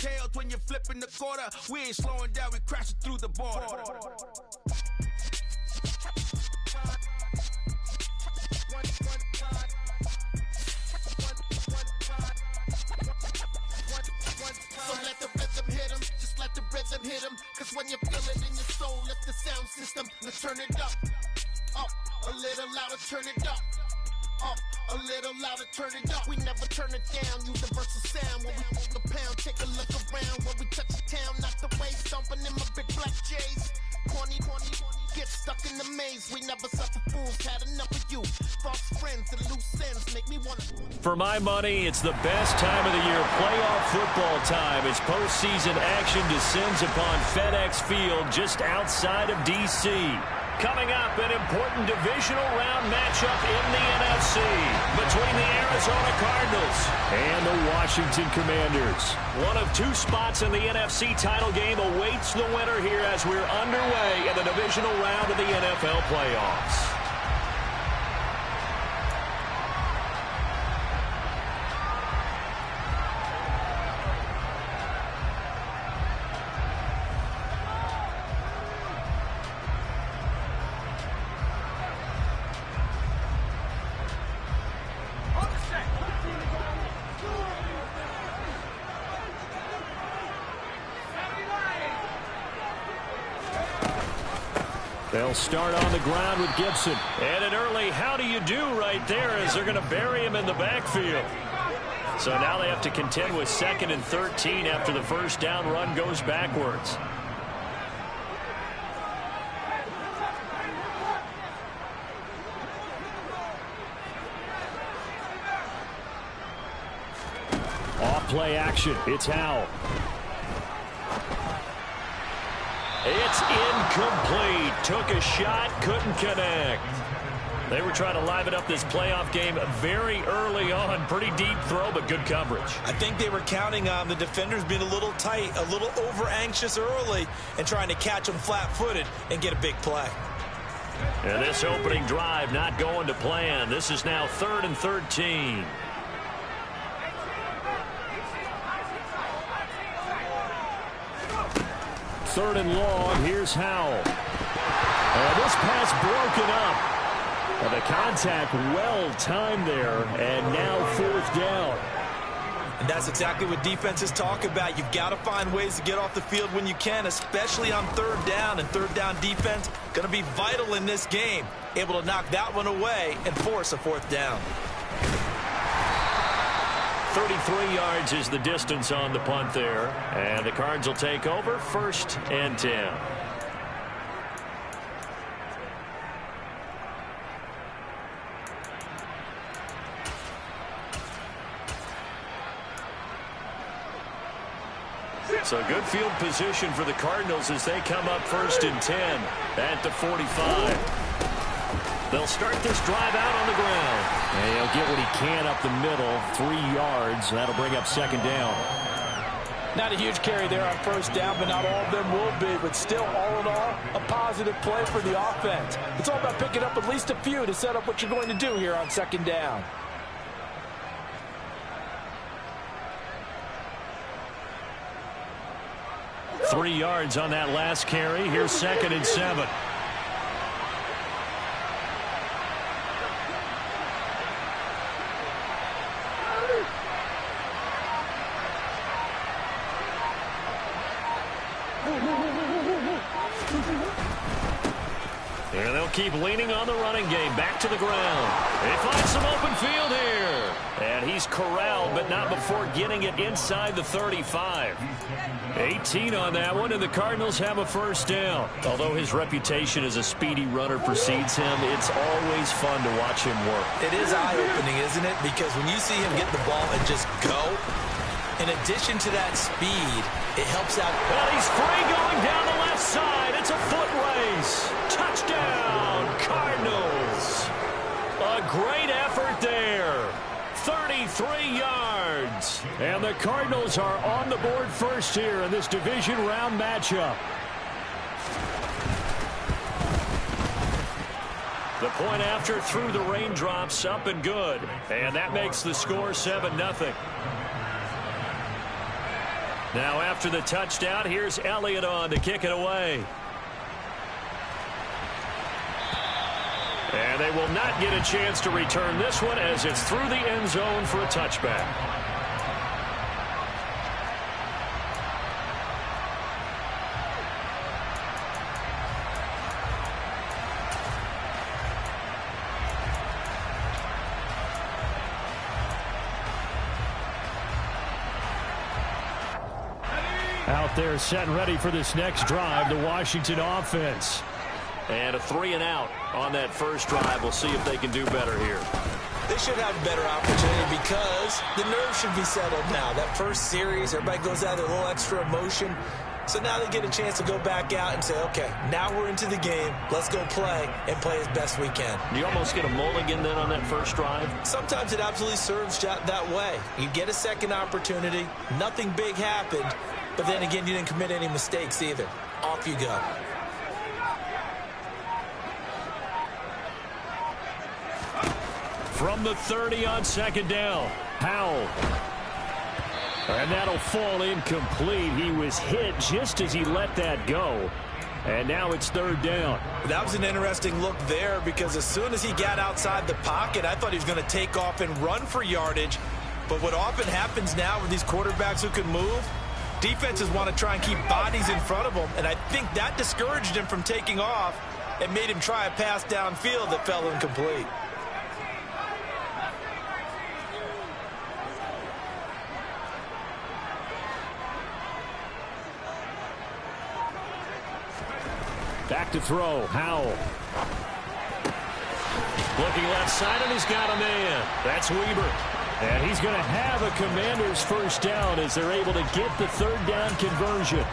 tails when you're flipping the quarter. We ain't slowing down, we crashing through the border. So let the rhythm hit him, just let the rhythm hit him. Cause when you feel it in your soul, lift the sound system. Let's turn it up, a little louder, turn it up. A little louder, turn it up. We never turn it down, universal sound. When we move the pound, take a look around. When we touch the town, knock the waves, stomping in my big black J's. Corny, get stuck in the maze. We never suffer fools, had enough of you. False friends and loose ends make me wanna. For my money, it's the best time of the year, playoff football time, as postseason action descends upon FedEx Field just outside of D.C. Coming up, an important divisional round matchup in the NFC between the Arizona Cardinals and the Washington Commanders. One of two spots in the NFC title game awaits the winner here as we're underway in the divisional round of the NFL playoffs. They'll start on the ground with Gibson. And an early how do you do right there as they're going to bury him in the backfield. So now they have to contend with 2nd and 13 after the first down run goes backwards. Off play action. It's Howell. It's incomplete. Took a shot, couldn't connect. They were trying to liven up this playoff game very early on. Pretty deep throw, but good coverage. I think they were counting on the defenders being a little tight, a little over-anxious early, and trying to catch them flat-footed and get a big play. And this opening drive not going to plan. This is now 3rd and 13. Third and long, here's Howell. And this pass broken up. And the contact well timed there, and now 4th down. And that's exactly what defenses talk about. You've got to find ways to get off the field when you can, especially on 3rd down. And 3rd down defense going to be vital in this game. Able to knock that one away and force a 4th down. 33 yards is the distance on the punt there. And the Cards will take over 1st and 10. So good field position for the Cardinals as they come up 1st and 10 at the 45. They'll start this drive out on the ground. And he'll get what he can up the middle, 3 yards. That'll bring up 2nd down. Not a huge carry there on 1st down, but not all of them will be. But still, all in all, a positive play for the offense. It's all about picking up at least a few to set up what you're going to do here on 2nd down. Three yards on that last carry. Here's 2nd and 7. And they'll keep leaning on the running game. Back to the ground. They find some open field here. And he's corralled, but not before getting it inside the 35. 18 on that one, and the Cardinals have a 1st down. Although his reputation as a speedy runner precedes him, it's always fun to watch him work. It is eye-opening, isn't it? Because when you see him get the ball and just go, in addition to that speed, it helps out. Well, he's free going down the left side. It's a foot race. Touchdown, Cardinals. A great effort there. 33 yards. And the Cardinals are on the board first here in this division round matchup. The point after through the raindrops, up and good. And that makes the score 7-0. Now after the touchdown, here's Elliott on to kick it away. And they will not get a chance to return this one as it's through the end zone for a touchback. Out there set and ready for this next drive, the Washington offense. And a 3-and-out on that first drive. We'll see if they can do better here. They should have a better opportunity because the nerves should be settled now. That first series, everybody goes out with a little extra emotion. So now they get a chance to go back out and say, okay, now we're into the game. Let's go play and play as best we can. You almost get a mulligan then on that first drive? Sometimes it absolutely serves that way. You get a second opportunity. Nothing big happened. But then again, you didn't commit any mistakes either. Off you go. From the 30 on second down, Howell. And that'll fall incomplete. He was hit just as he let that go. And now it's third down. That was an interesting look there because as soon as he got outside the pocket, I thought he was going to take off and run for yardage. But what often happens now with these quarterbacks who can move, defenses want to try and keep bodies in front of them. And I think that discouraged him from taking off and made him try a pass downfield that fell incomplete. Back to throw, Howell. Looking left side, and he's got a man. That's Weber. And he's going to have a Commanders first down as they're able to get the third down conversion.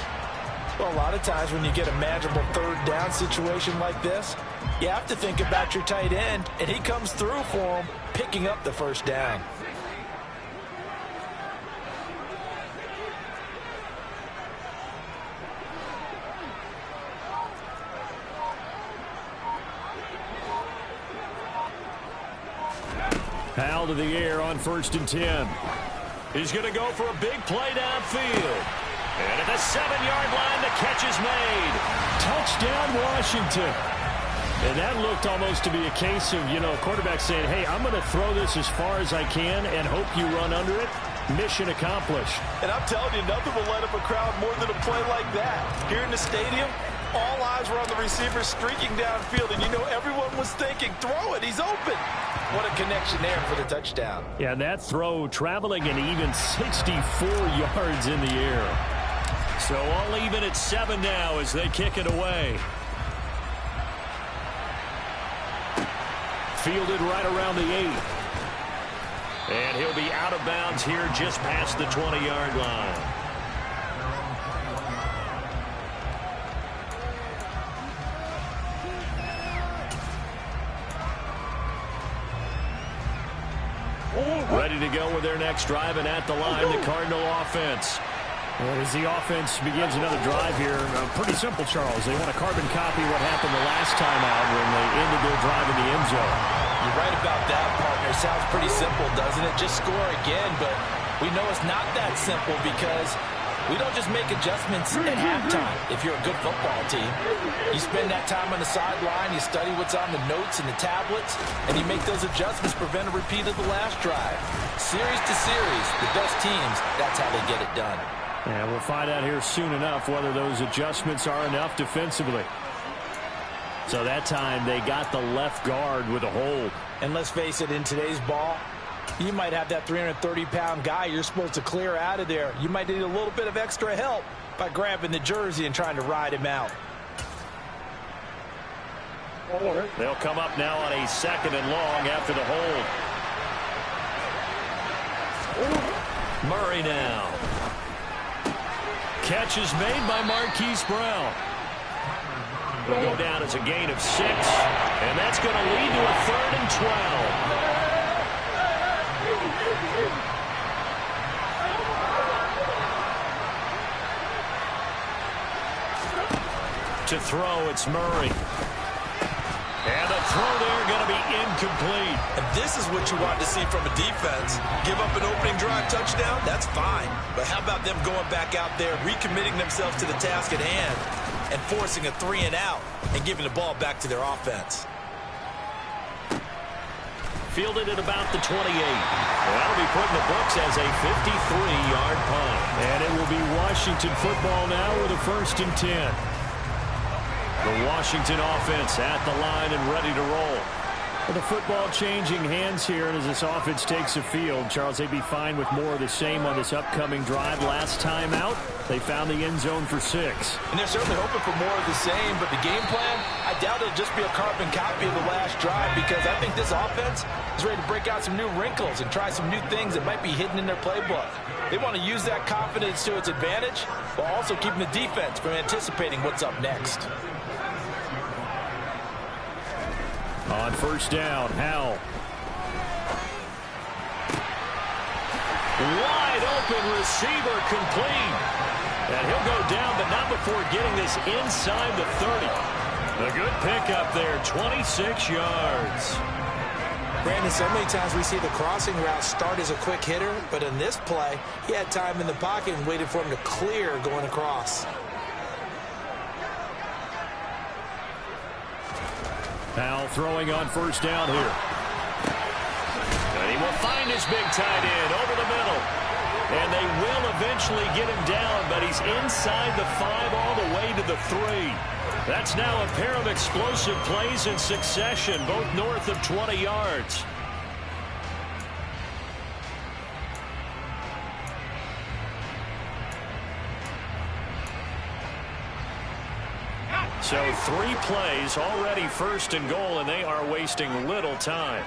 Well, a lot of times when you get a manageable third down situation like this, you have to think about your tight end, and he comes through for him, picking up the first down. Howell to the air on 1st and 10. He's going to go for a big play downfield. And at the 7-yard line, the catch is made. Touchdown, Washington. And that looked almost to be a case of, quarterback saying, hey, I'm going to throw this as far as I can and hope you run under it. Mission accomplished. And I'm telling you, nothing will light up a crowd more than a play like that. Here in the stadium, all eyes were on the receiver streaking downfield, and everyone was thinking, throw it, he's open. What a connection there for the touchdown. Yeah, that throw traveling an even 64 yards in the air. So all even at 7 now as they kick it away. Fielded right around the 8. And he'll be out of bounds here just past the 20-yard line. Ready to go with their next drive, and at the line, the Cardinal offense. And as the offense begins another drive here, pretty simple, Charles. They want to carbon copy what happened the last time out when they ended their drive in the end zone. You're right about that, partner. Sounds pretty simple, doesn't it? Just score again, but we know it's not that simple because we don't just make adjustments at halftime if you're a good football team. You spend that time on the sideline, you study what's on the notes and the tablets, and you make those adjustments, prevent a repeat of the last drive. Series to series, the best teams, that's how they get it done. And we'll find out here soon enough whether those adjustments are enough defensively. So that time they got the left guard with a hold. And let's face it, in today's ball, you might have that 330-pound guy you're supposed to clear out of there. You might need a little bit of extra help by grabbing the jersey and trying to ride him out. They'll come up now on a 2nd and long after the hold. Murray now. Catch is made by Marquise Brown. It'll go down as a gain of 6, and that's going to lead to a 3rd and 12. To throw, it's Murray. And the throw there going to be incomplete. And this is what you want to see from a defense. Give up an opening drive touchdown, that's fine. But how about them going back out there, recommitting themselves to the task at hand, and forcing a 3-and-out and giving the ball back to their offense. Fielded at about the 28. That'll be put in the books as a 53-yard punt. And it will be Washington football now with a 1st and 10. The Washington offense at the line and ready to roll. Well, the football changing hands here, and as this offense takes the field, Charles, they'd be fine with more of the same on this upcoming drive. Last time out, they found the end zone for 6. And they're certainly hoping for more of the same, but the game plan, I doubt it'll just be a carbon copy of the last drive, because I think this offense is ready to break out some new wrinkles and try some new things that might be hidden in their playbook. They want to use that confidence to its advantage, while also keeping the defense from anticipating what's up next. On 1st down, Howell. Wide open receiver complete. And he'll go down, but not before getting this inside the 30. A good pickup there, 26 yards. Brandon, so many times we see the crossing route start as a quick hitter, but in this play, he had time in the pocket and waited for him to clear going across. Howell throwing on 1st down here. And he will find his big tight end over the middle. And they will eventually get him down, but he's inside the 5 all the way to the 3. That's now a pair of explosive plays in succession, both north of 20 yards. So 3 plays, already 1st and goal, and they are wasting little time.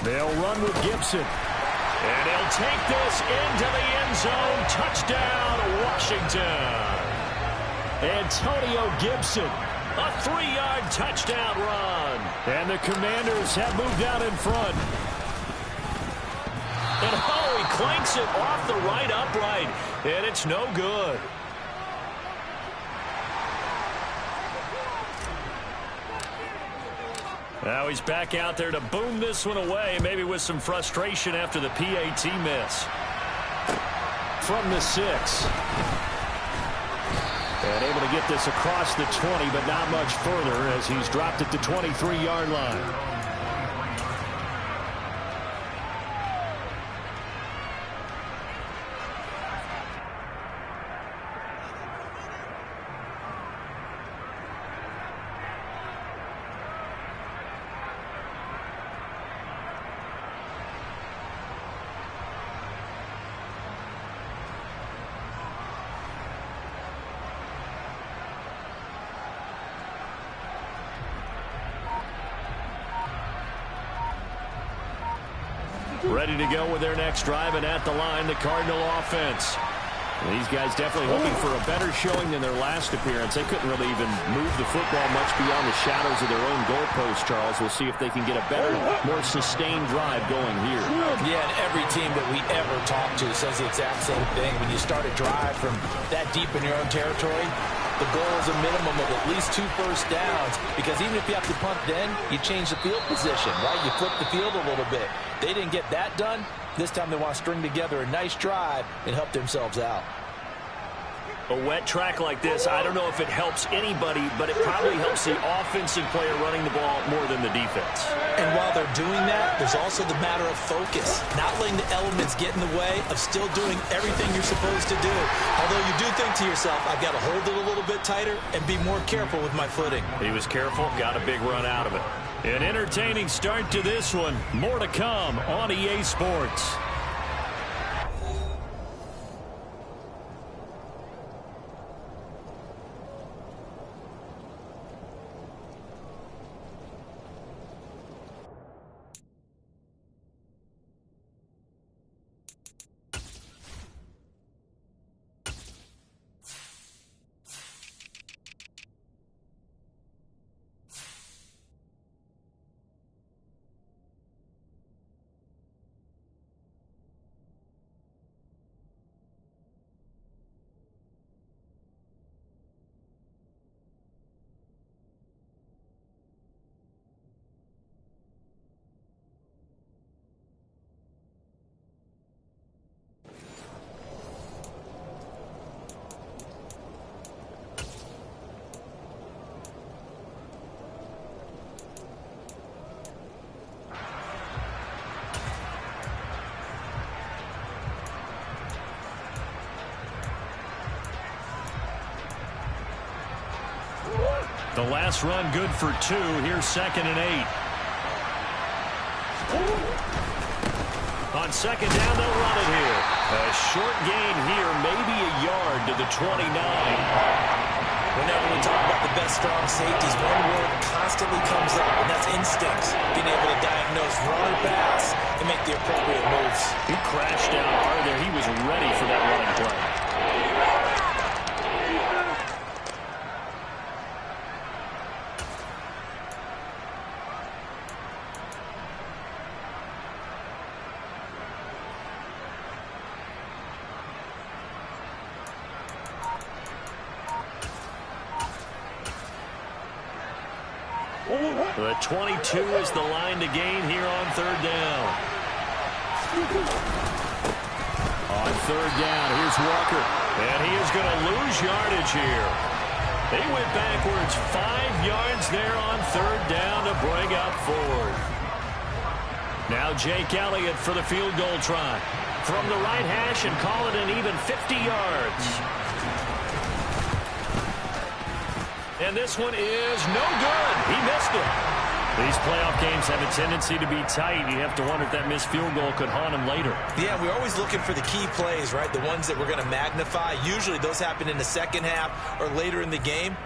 They'll run with Gibson. And he'll take this into the end zone. Touchdown, Washington. Antonio Gibson, a 3-yard touchdown run. And the Commanders have moved out in front. And oh, he clanks it off the right upright. And it's no good. Now he's back out there to boom this one away, maybe with some frustration after the PAT miss. From the 6. And able to get this across the 20, but not much further as he's dropped at the 23-yard line. Ready to go with their next drive, and at the line, the Cardinal offense. These guys definitely hoping for a better showing than their last appearance. They couldn't really even move the football much beyond the shadows of their own goalpost, Charles. We'll see if they can get a better, more sustained drive going here. Yeah, and every team that we ever talk to says the exact same thing. When you start a drive from that deep in your own territory, the goal is a minimum of at least 2 first downs, because even if you have to punt then, you change the field position, right? You flip the field a little bit. They didn't get that done. This time they want to string together a nice drive and help themselves out. A wet track like this, I don't know if it helps anybody, but it probably helps the offensive player running the ball more than the defense. And while they're doing that, there's also the matter of focus. Not letting the elements get in the way of still doing everything you're supposed to do. Although you do think to yourself, I've got to hold it a little bit tighter and be more careful with my footing. He was careful, got a big run out of it. An entertaining start to this one. More to come on EA Sports. The last run good for 2. Here's 2nd and 8. On 2nd down, they'll run it here. A short gain here, maybe a yard to the 29. Whenever we talk about the best strong safeties, one word constantly comes up, and that's instincts. Being able to diagnose run or pass and make the appropriate moves. He crashed down hard there. He was ready for that running play. The 22 is the line to gain here on 3rd down. On 3rd down, here's Walker. And he is going to lose yardage here. They went backwards 5 yards there on 3rd down to bring up 4th. Now Jake Elliott for the field goal try. From the right hash and call it an even 50 yards. And this one is no good. He missed it. These playoff games have a tendency to be tight. You have to wonder if that missed field goal could haunt him later. Yeah, we're always looking for the key plays, right? The ones that we're going to magnify. Usually those happen in the second half or later in the game.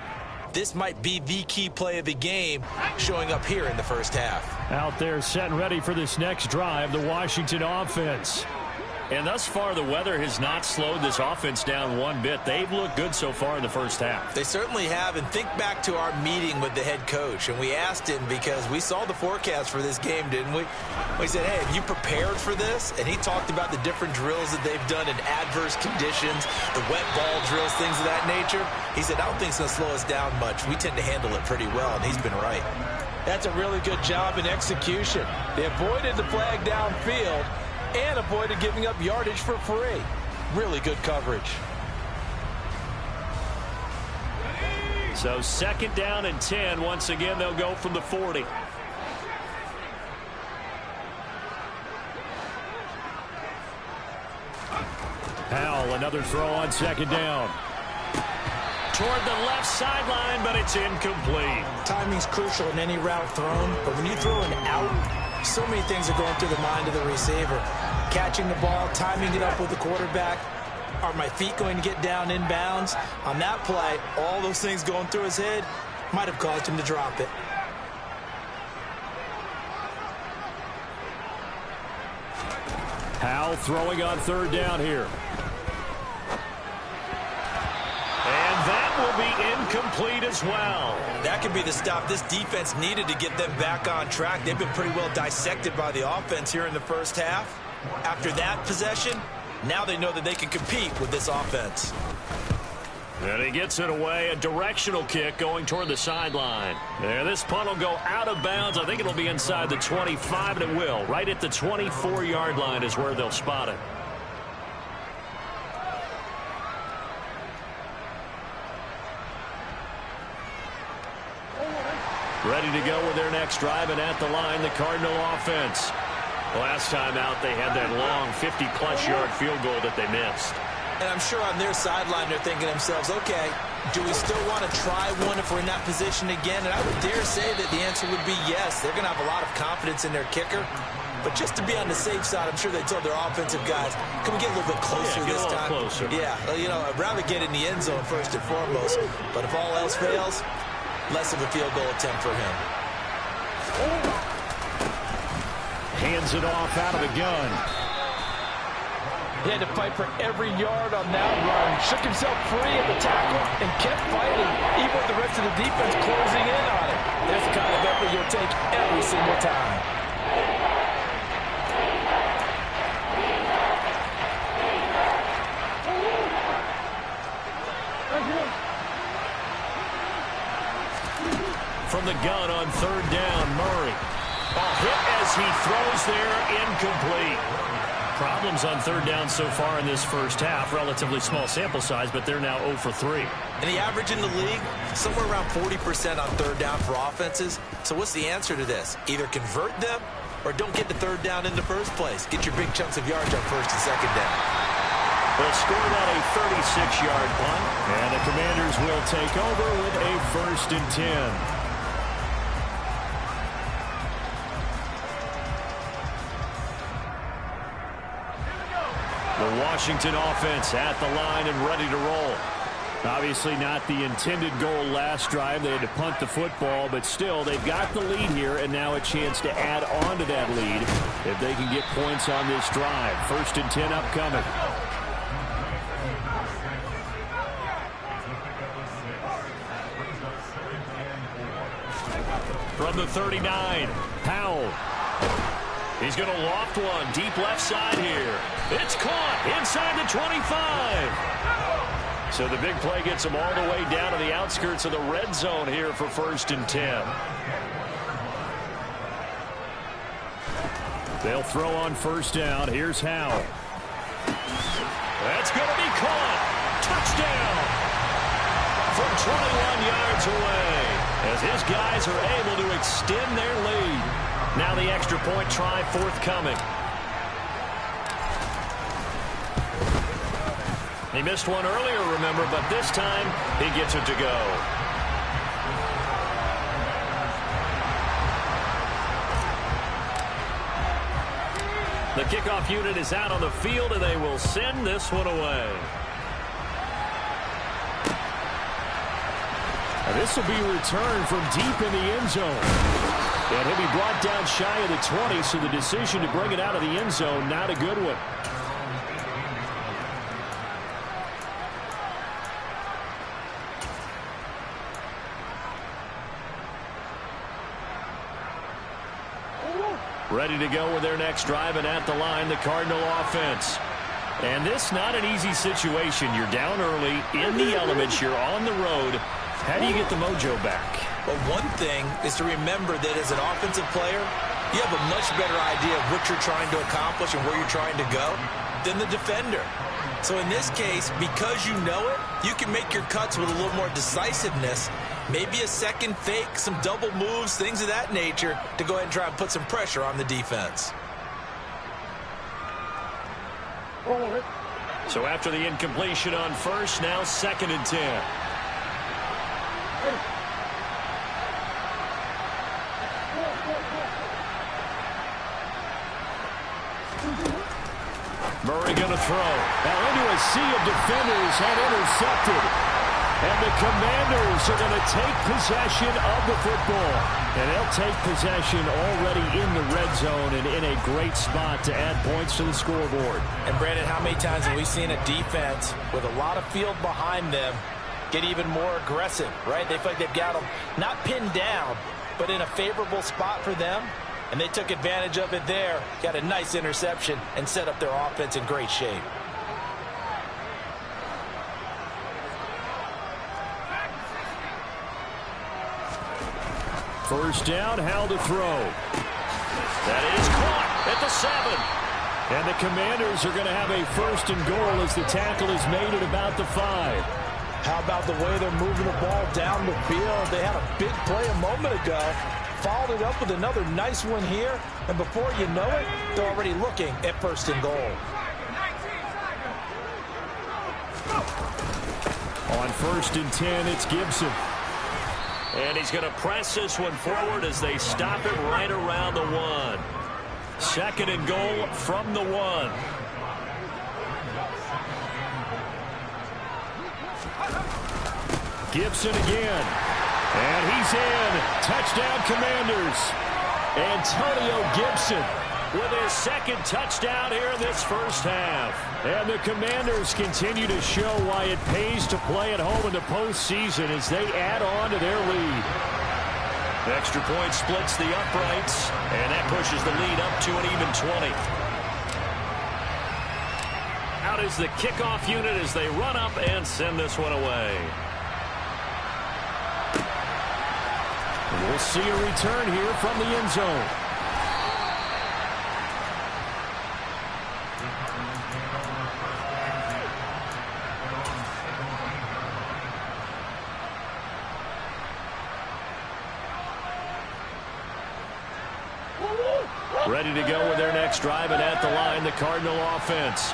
This might be the key play of the game showing up here in the first half. Out there set and ready for this next drive, the Washington offense. And thus far, the weather has not slowed this offense down one bit. They've looked good so far in the first half. They certainly have. And think back to our meeting with the head coach. And we asked him because we saw the forecast for this game, didn't we? We said, hey, have you prepared for this? And he talked about the different drills that they've done in adverse conditions, the wet ball drills, things of that nature. He said, I don't think it's going to slow us down much. We tend to handle it pretty well, and he's been right. That's a really good job in execution. They avoided the flag downfield and avoided giving up yardage for free. Really good coverage. So 2nd down and 10. Once again, they'll go from the 40. Powell, another throw on 2nd down. Toward the left sideline, but it's incomplete. Timing's crucial in any route thrown, but when you throw an out, so many things are going through the mind of the receiver. Catching the ball, timing it up with the quarterback. Are my feet going to get down in bounds? On that play, all those things going through his head might have caused him to drop it. Powell throwing on 3rd down here. And that will be incomplete as well. That could be the stop this defense needed to get them back on track. They've been pretty well dissected by the offense here in the first half. After that possession, now they know that they can compete with this offense. And he gets it away. A directional kick going toward the sideline. There, this punt will go out of bounds. I think it'll be inside the 25, and it will. Right at the 24-yard line is where they'll spot it. Ready to go with their next drive, and at the line, the Cardinal offense. Last time out, they had that long 50-plus yard field goal that they missed. And I'm sure on their sideline, they're thinking to themselves, okay, do we still want to try one if we're in that position again? And I would dare say that the answer would be yes. They're going to have a lot of confidence in their kicker. But just to be on the safe side, I'm sure they told their offensive guys, can we get a little bit closer this time? Closer. Yeah, you know, I'd rather get in the end zone first and foremost. But if all else fails, less of a field goal attempt for him. Hands it off out of the gun. He had to fight for every yard on that run. Shook himself free at the tackle and kept fighting, even with the rest of the defense closing in on it. That's the kind of effort you'll take every single time. From the gun on 3rd down, Murray. A hit as he throws there, incomplete. Problems on 3rd down so far in this first half. Relatively small sample size, but they're now 0 for 3. And the average in the league, somewhere around 40% on 3rd down for offenses. So what's the answer to this? Either convert them or don't get the 3rd down in the first place. Get your big chunks of yards on 1st and 2nd down. They'll score that a 36-yard punt. And the Commanders will take over with a 1st and 10. The Washington offense at the line and ready to roll. Obviously not the intended goal last drive. They had to punt the football, but still they've got the lead here and now a chance to add on to that lead if they can get points on this drive. 1st and 10 upcoming. From the 39, Powell. He's going to loft one deep left side here. It's caught inside the 25. So the big play gets him all the way down to the outskirts of the red zone here for 1st and 10. They'll throw on 1st down. Here's Howe. That's going to be caught. Touchdown. From 21 yards away as his guys are able to extend their lead. Now the extra point try forthcoming. He missed one earlier, remember, but this time he gets it to go. The kickoff unit is out on the field, and they will send this one away. And this will be returned from deep in the end zone. And he'll be brought down shy of the 20, so the decision to bring it out of the end zone, not a good one. Ready to go with their next drive, and at the line, the Cardinal offense. And this not an easy situation. You're down early, in the elements, you're on the road. How do you get the mojo back? Well, one thing is to remember that as an offensive player, you have a much better idea of what you're trying to accomplish and where you're trying to go than the defender. So in this case, because you know it, you can make your cuts with a little more decisiveness, maybe a second fake, some double moves, things of that nature, to go ahead and try and put some pressure on the defense. So after the incompletion on 1st, now 2nd and 10. Murray going to throw. Now into a sea of defenders and intercepted. And the Commanders are going to take possession of the football. And they'll take possession already in the red zone and in a great spot to add points to the scoreboard. And Brandon, how many times have we seen a defense with a lot of field behind them get even more aggressive, right? They feel like they've got them not pinned down, but in a favorable spot for them. And they took advantage of it there, got a nice interception, and set up their offense in great shape. First down, how to throw. That is caught at the 7. And the Commanders are going to have a 1st and goal as the tackle is made at about the 5. How about the way they're moving the ball down the field? They had a big play a moment ago. Followed it up with another nice one here, and before you know it, they're already looking at 1st and goal. On 1st and 10, it's Gibson. And he's going to press this one forward as they stop it right around the 1. 2nd and goal from the 1. Gibson again. And he's in. Touchdown, Commanders. Antonio Gibson with his 2nd touchdown here in this 1st half. And the Commanders continue to show why it pays to play at home in the postseason as they add on to their lead. The extra point splits the uprights, and that pushes the lead up to an even 20. Out is the kickoff unit as they run up and send this one away. We'll see a return here from the end zone. Ready to go with their next drive, and at the line, the Cardinal offense.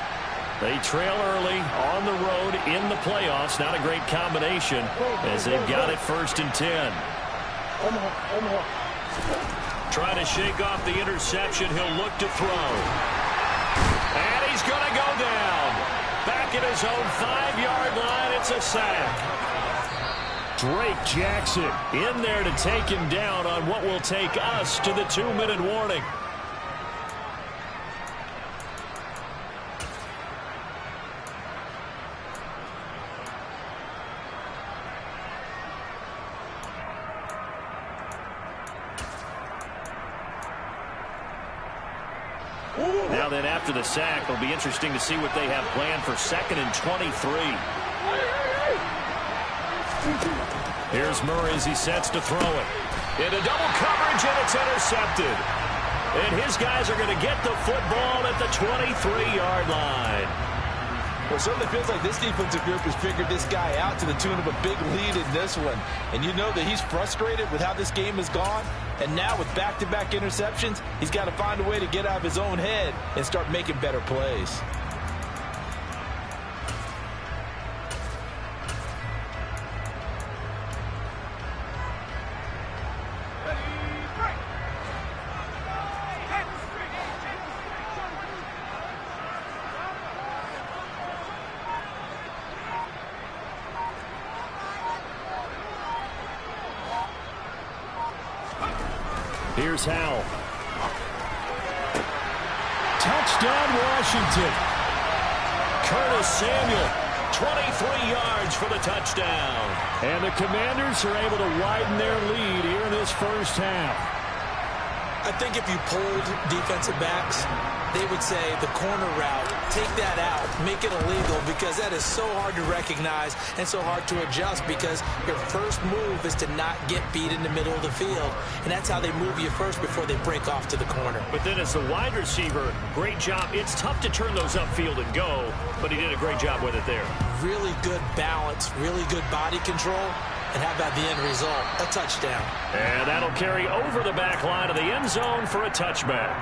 They trail early on the road in the playoffs. Not a great combination as they've got it 1st and 10. Trying to shake off the interception. He'll look to throw. And he's going to go down. Back at his own 5-yard line. It's a sack. Drake Jackson in there to take him down on what will take us to the 2-minute warning. Now then, after the sack, it'll be interesting to see what they have planned for 2nd and 23. Here's Murray as he sets to throw it. Into double coverage, and it's intercepted. And his guys are going to get the football at the 23-yard line. Well, it certainly feels like this defensive group has figured this guy out to the tune of a big lead in this one. And you know that he's frustrated with how this game has gone. And now with back-to-back interceptions, he's got to find a way to get out of his own head and start making better plays. Here's Howell. Touchdown, Washington. Curtis Samuel, 23 yards for the touchdown. And the Commanders are able to widen their lead here in this first half. I think if you polled defensive backs, they would say the corner route, take that out, make it illegal, because that is so hard to recognize and so hard to adjust, because your first move is to not get beat in the middle of the field, and that's how they move you first before they break off to the corner. But then as the wide receiver, great job. It's tough to turn those upfield and go, but he did a great job with it there. Really good balance, really good body control. And how about the end result? A touchdown. And that'll carry over the back line of the end zone for a touchback.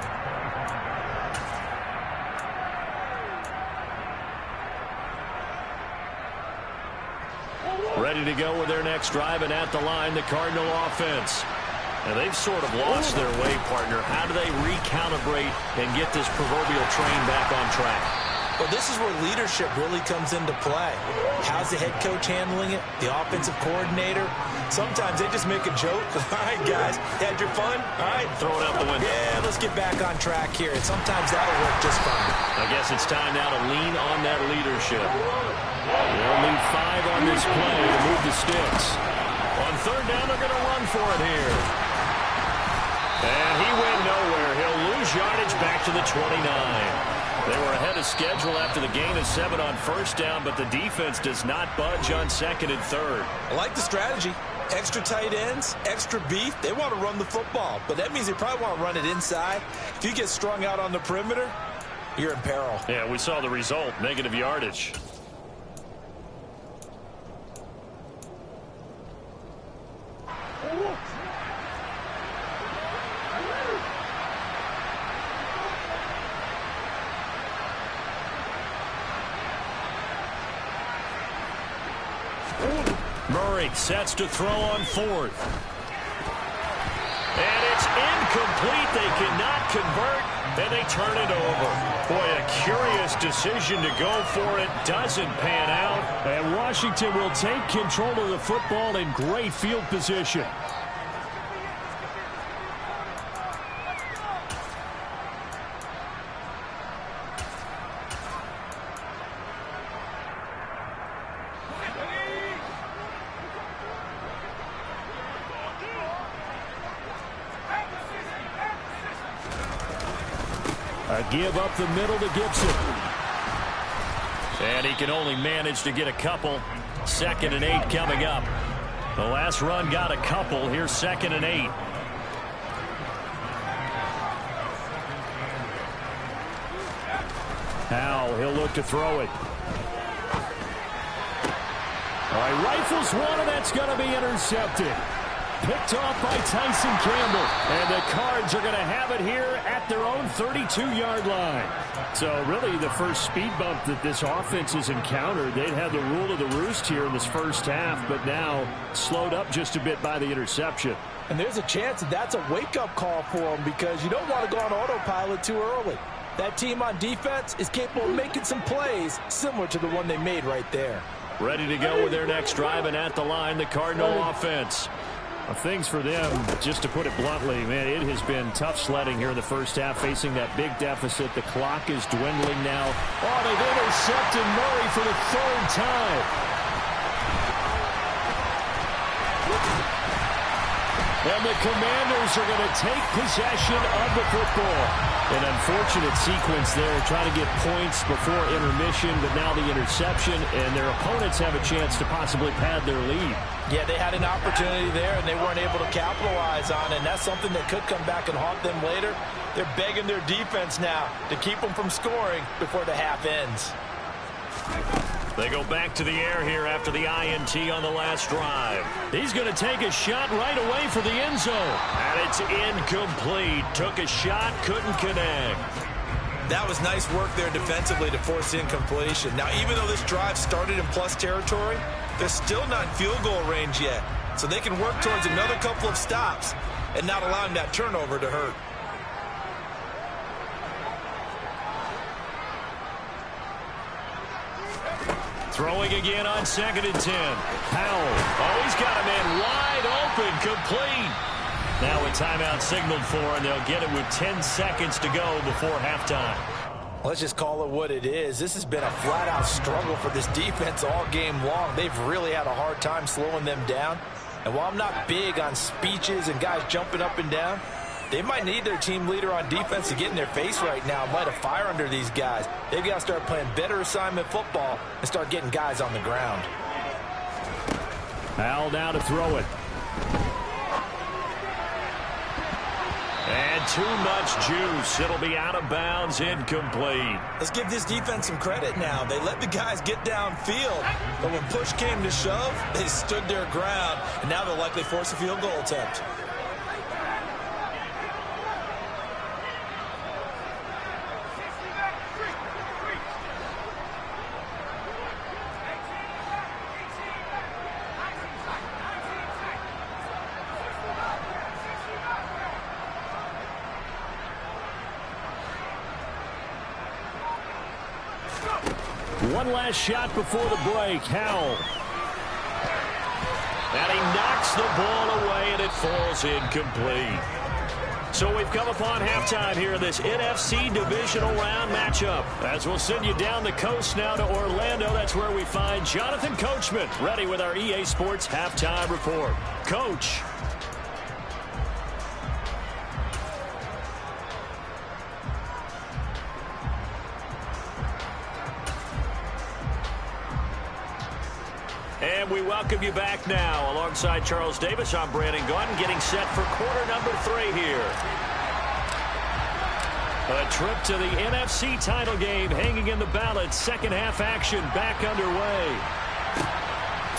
Ready to go with their next drive, and at the line, the Cardinal offense. And they've sort of lost their way, partner. How do they recalibrate and get this proverbial train back on track? Well, this is where leadership really comes into play. How's the head coach handling it? The offensive coordinator? Sometimes they just make a joke. All right, guys, had your fun? All right. Throw it out the window. Yeah, let's get back on track here. And sometimes that'll work just fine. I guess it's time now to lean on that leadership. They'll need 5 on this play to move the sticks. On 3rd down, they're going to run for it here. And he went nowhere. He'll lose yardage back to the 29. They were ahead of schedule after the gain of 7 on 1st down, but the defense does not budge on 2nd and 3rd. I like the strategy. Extra tight ends, extra beef. They want to run the football, but that means they probably want to run it inside. If you get strung out on the perimeter, you're in peril. Yeah, we saw the result, negative yardage. Murray sets to throw on 4th. And it's incomplete. They cannot convert, and they turn it over. Boy, a curious decision to go for it. Doesn't pan out. And Washington will take control of the football in great field position. A give up the middle to Gibson. And he can only manage to get a couple. 2nd and 8 coming up. The last run got a couple. Here's 2nd and 8. Now he'll look to throw it. All right, rifles one, and that's going to be intercepted. picked off by Tyson Campbell. And the Cards are going to have it here at their own 32-yard line. So really the first speed bump that this offense has encountered. They'd had the rule of the roost here in this first half, but now slowed up just a bit by the interception. And there's a chance that that's a wake-up call for them because you don't want to go on autopilot too early. That team on defense is capable of making some plays similar to the one they made right there. Ready to go with their next drive, and at the line, the Cardinal offense. Things for them, just to put it bluntly, man, it has been tough sledding here in the first half, facing that big deficit. The clock is dwindling now. Oh, they've intercepted Murray for the third time. And the Commanders are going to take possession of the football. An unfortunate sequence there, trying to get points before intermission, but now the interception, and their opponents have a chance to possibly pad their lead. Yeah, they had an opportunity there, and they weren't able to capitalize on it, and that's something that could come back and haunt them later. They're begging their defense now to keep them from scoring before the half ends. They go back to the air here after the INT on the last drive. He's going to take a shot right away for the end zone. And it's incomplete. Took a shot, couldn't connect. That was nice work there defensively to force incompletion. Now, even though this drive started in plus territory, they're still not in field goal range yet. So they can work towards another couple of stops and not allowing that turnover to hurt. Throwing again on 2nd and 10. Powell. Oh, he's got a man wide open, complete. Now a timeout signaled for, and they'll get it with 10 seconds to go before halftime. Let's just call it what it is. This has been a flat-out struggle for this defense all game long. They've really had a hard time slowing them down. And while I'm not big on speeches and guys jumping up and down, they might need their team leader on defense to get in their face right now and light a fire under these guys. They've got to start playing better assignment football and start getting guys on the ground. Powell now to throw it. And too much juice. It'll be out of bounds, incomplete. Let's give this defense some credit now. They let the guys get downfield, but when push came to shove, they stood their ground, and now they'll likely force a field goal attempt. One last shot before the break. Howell. And he knocks the ball away, and it falls incomplete. So we've come upon halftime here in this NFC divisional round matchup. As we'll send you down the coast now to Orlando, that's where we find Jonathan Coachman, ready with our EA Sports halftime report. Coach. And we welcome you back now. Alongside Charles Davis, I'm Brandon Gunn, getting set for quarter number 3 here. A trip to the NFC title game hanging in the balance. Second half action back underway.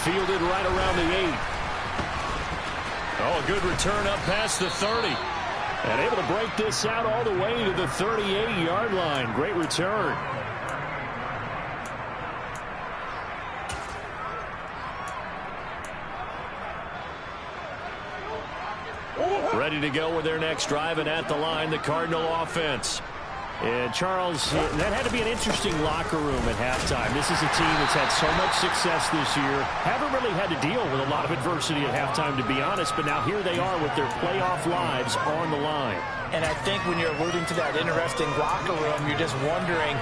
Fielded right around the 8. Oh, a good return up past the 30. And able to break this out all the way to the 38-yard line. Great return. Ready to go with their next drive, and at the line, the Cardinal offense. And Charles, that had to be an interesting locker room at halftime. This is a team that's had so much success this year. Haven't really had to deal with a lot of adversity at halftime, to be honest, but now here they are with their playoff lives on the line. And I think when you're alluding to that interesting locker room, you're just wondering,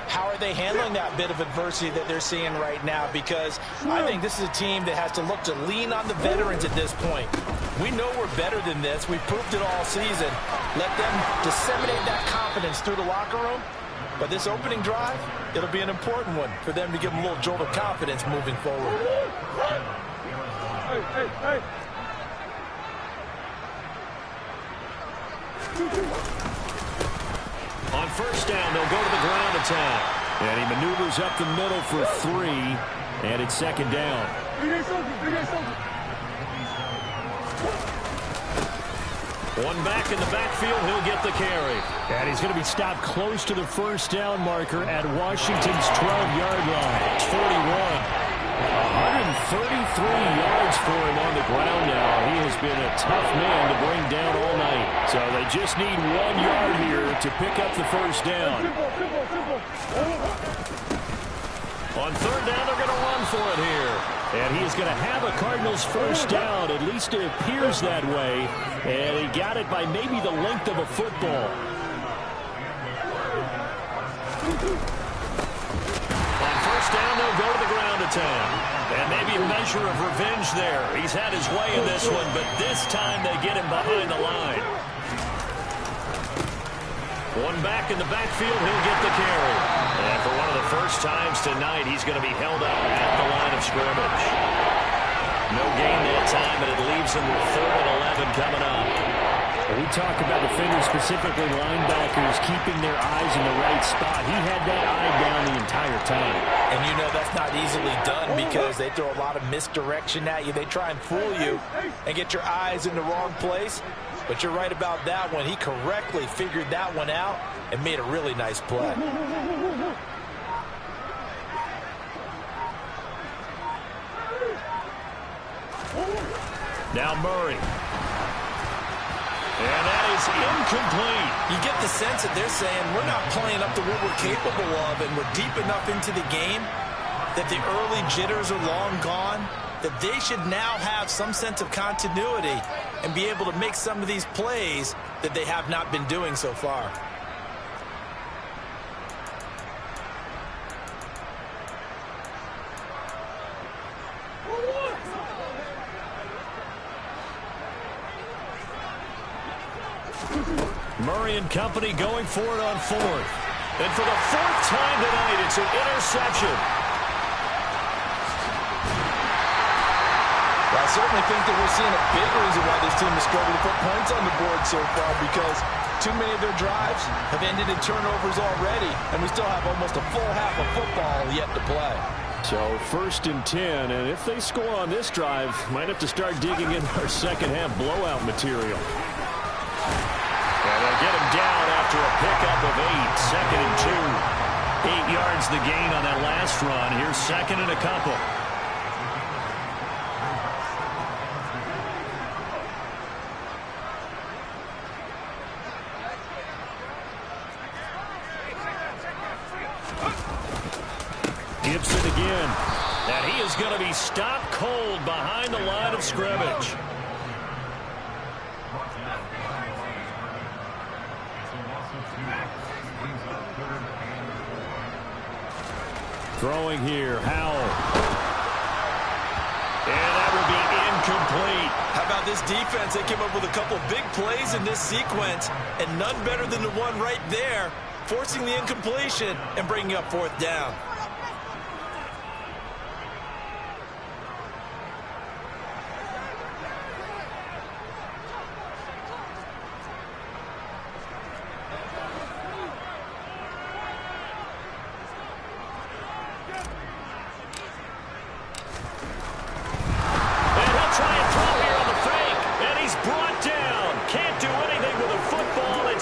how are they handling that bit of adversity that they're seeing right now? Because I think this is a team that has to look to lean on the veterans at this point. We know we're better than this. We've proved it all season. Let them disseminate that confidence through the locker room. But this opening drive, it'll be an important one for them to give them a little jolt of confidence moving forward. On first down, they'll go to the ground attack. And he maneuvers up the middle for 3, and it's second down. One back in the backfield, he'll get the carry. And he's going to be stopped close to the first down marker at Washington's 12-yard line. It's 41. 133 yards for him on the ground now. He has been a tough man to bring down all night. So they just need 1 yard here to pick up the first down. On third down, they're going to run for it here. And he's going to have a Cardinals first down. At least it appears that way. And he got it by maybe the length of a football. On first down, they'll go to the ground attack. And maybe a measure of revenge there. He's had his way in this one, but this time they get him behind the line. One back in the backfield, he'll get the carry. And for one of the first times tonight, he's going to be held up at the line of scrimmage. No gain that time, and it leaves him with 3rd and 11 coming up. We talk about defenders, specifically linebackers, keeping their eyes in the right spot. He had that eye down the entire time. And you know that's not easily done because they throw a lot of misdirection at you. They try and fool you and get your eyes in the wrong place. But you're right about that one. He correctly figured that one out and made a really nice play. Now Murray. And that is incomplete. You get the sense that they're saying we're not playing up to what we're capable of, and we're deep enough into the game that the early jitters are long gone, that they should now have some sense of continuity and be able to make some of these plays that they have not been doing so far. Murray and company going for it on 4th. And for the 4th time tonight, it's an interception. Well, I certainly think that we're seeing a big reason why this team has struggled to put points on the board so far, because too many of their drives have ended in turnovers already, and we still have almost a full half of football yet to play. So 1st and 10, and if they score on this drive, might have to start digging in our second half blowout material. And they'll get him down after a pickup of 8, 2nd and 2. 8 yards the gain on that last run. Here's 2nd and a couple. Gibson again. And he is going to be stopped cold behind the line of scrimmage. Throwing here, Howell. And that will be incomplete. How about this defense? They came up with a couple big plays in this sequence, and none better than the one right there, forcing the incompletion and bringing up 4th down.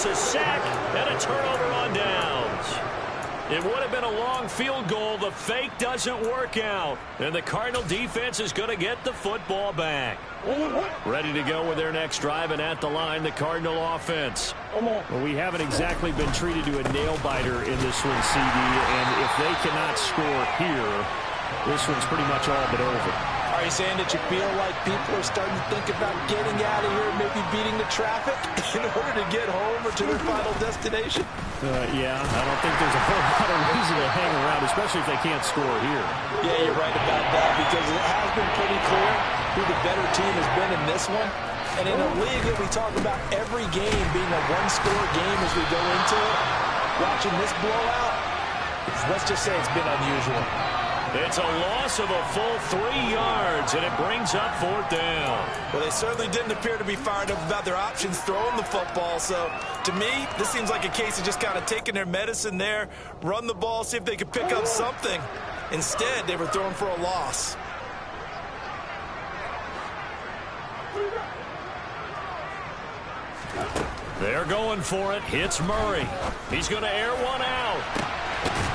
A sack and a turnover on downs. It would have been a long field goal. The fake doesn't work out. And the Cardinal defense is going to get the football back. Ready to go with their next drive, and at the line, the Cardinal offense. Well, we haven't exactly been treated to a nail-biter in this one, CD. And if they cannot score here, this one's pretty much all but over. Are you saying that you feel like people are starting to think about getting out of here, maybe beating the traffic in order to get home or to their final destination? Yeah, I don't think there's a whole lot of reason to hang around, especially if they can't score here. Yeah, you're right about that, because it has been pretty clear who the better team has been in this one. And in a league that we talk about every game being a one-score game as we go into it, watching this blowout, let's just say it's been unusual. It's a loss of a full 3 yards, and it brings up 4th down. Well, they certainly didn't appear to be fired up about their options throwing the football. So, to me, this seems like a case of just kind of taking their medicine there, run the ball, see if they could pick up something. Instead, they were throwing for a loss. They're going for it. Hits Murray. He's going to air one out.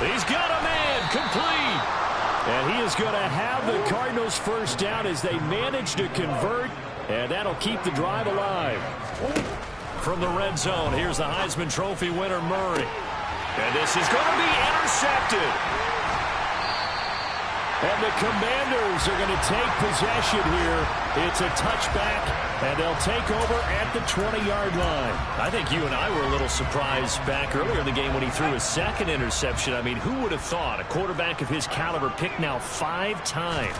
He's got a man complete. And he is going to have the Cardinals first down as they manage to convert. And that'll keep the drive alive. From the red zone, here's the Heisman Trophy winner, Murray. And this is going to be intercepted. And the Commanders are going to take possession here. It's a touchback, and they'll take over at the 20-yard line. I think you and I were a little surprised back earlier in the game when he threw his second interception. I mean, who would have thought a quarterback of his caliber picked now 5 times?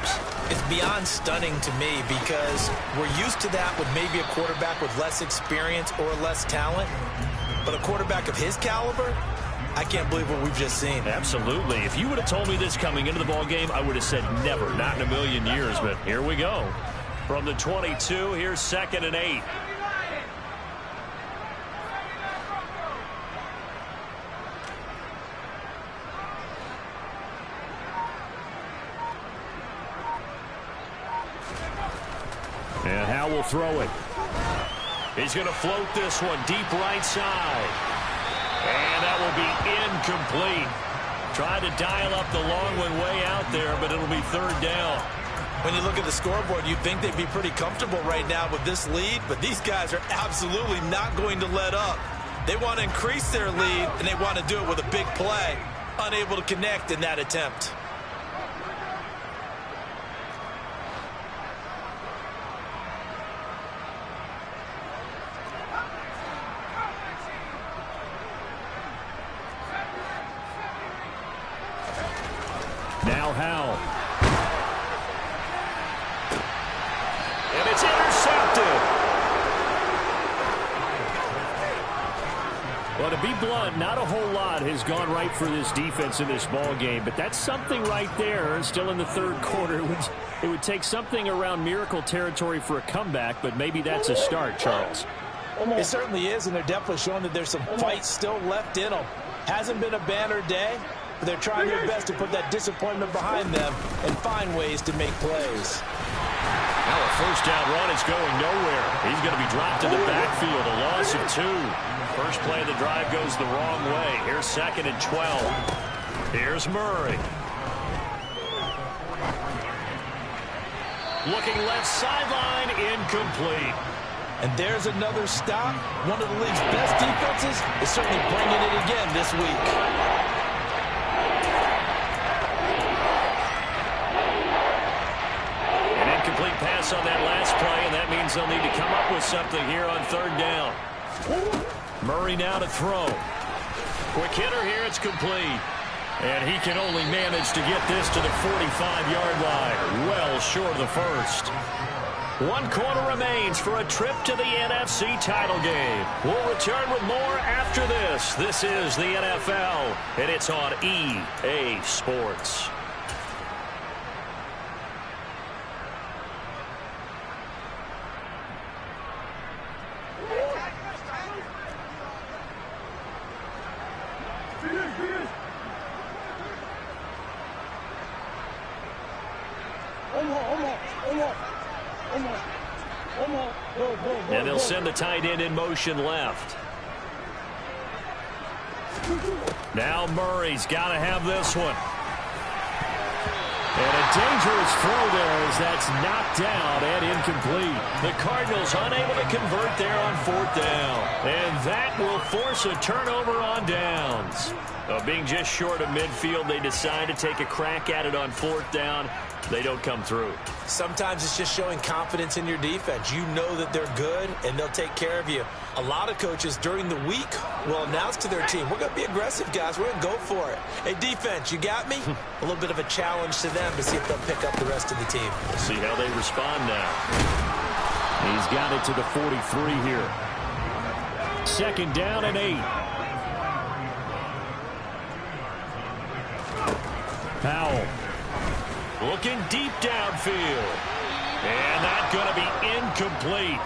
It's beyond stunning to me because we're used to that with maybe a quarterback with less experience or less talent. But a quarterback of his caliber, I can't believe what we've just seen. Absolutely. If you would have told me this coming into the ball game, I would have said never, not in a million years. But here we go. From the 22, here's 2nd and 8. And Howe will throw it. He's going to float this one deep right side. And that will be incomplete. Tried to dial up the long one way out there, but it'll be 3rd down. When you look at the scoreboard, you'd think they'd be pretty comfortable right now with this lead, but these guys are absolutely not going to let up. They want to increase their lead, and they want to do it with a big play. Unable to connect in that attempt. Now Howe. And it's intercepted. Well, to be blunt, not a whole lot has gone right for this defense in this ball game, but that's something right there. Still in the 3rd quarter. It would take something around miracle territory for a comeback, but maybe that's a start, Charles. It certainly is, and they're definitely showing that there's some fight still left in them. Hasn't been a banner day, but they're trying their best to put that disappointment behind them and find ways to make plays. Now a first down run is going nowhere. He's going to be dropped in the backfield, a loss of 2. First play of the drive goes the wrong way. Here's 2nd and 12. Here's Murray. Looking left sideline, incomplete. And there's another stop. One of the league's best defenses is certainly bringing it again this week. Incomplete pass on that last play, and that means they'll need to come up with something here on 3rd down. Murray now to throw. Quick hitter here, it's complete. And he can only manage to get this to the 45-yard line. Well short of the first. 1 quarter remains for a trip to the NFC title game. We'll return with more after this. This is the NFL, and it's on EA Sports. And they'll send the tight end in motion left. Now Murray's got to have this one. And a dangerous throw there as that's knocked down and incomplete. The Cardinals unable to convert there on 4th down. And that will force a turnover on downs. Being just short of midfield, they decide to take a crack at it on 4th down. They don't come through. Sometimes it's just showing confidence in your defense. You know that they're good, and they'll take care of you. A lot of coaches during the week will announce to their team, we're going to be aggressive, guys. We're going to go for it. Hey, defense, you got me? A little bit of a challenge to them to see if they'll pick up the rest of the team. We'll see how they respond now. He's got it to the 43 here. 2nd down and 8. Powell. Looking deep downfield. And that's going to be incomplete.